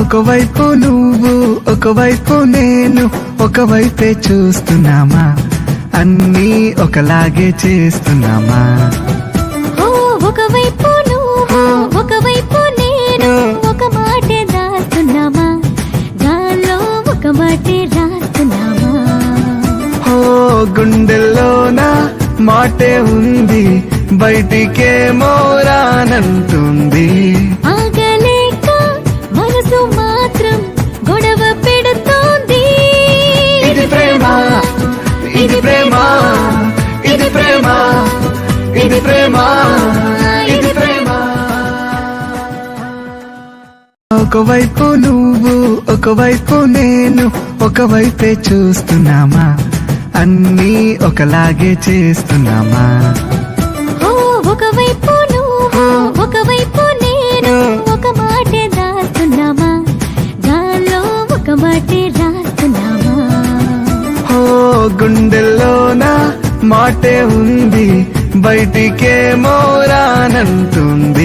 ఒకవైపు నువ్వు ఒకవైపు నేను ఒకవైపే చూస్తున్నామా, అన్నీ ఒకలాగే చేస్తున్నామా? ఒకవైపు నువ్వు ఒకవైపు నేను ఒక మాటే దాస్తున్నామా, గాల్లో ఒక మాటే రాస్తున్నామా? గుండెల్లోన మాటే ఉంది, బయటికేమో రానంటుంది. ఆగలేక మనసు మాత్రం గొడవ పెడుతోంది. ఇది ప్రేమ, ఇది ప్రేమ, ఇది ప్రేమ, ఇది ప్రేమ, ఇది ప్రేమ. ఒకవైపు నువ్వు ఒకవైపు నేను ఒకవైపే చూస్తున్నామా, అన్నీ ఒకలాగే చేస్తున్నామా? ఒకవైపు నువ్వు ఒకవైపు నేను ఒక మాటే దాస్తున్నామా, గాల్లో ఒక మాటే రాస్తున్నామా? గుండెల్లోన మాటే ఉంది, బయటికేమో రానంటుంది.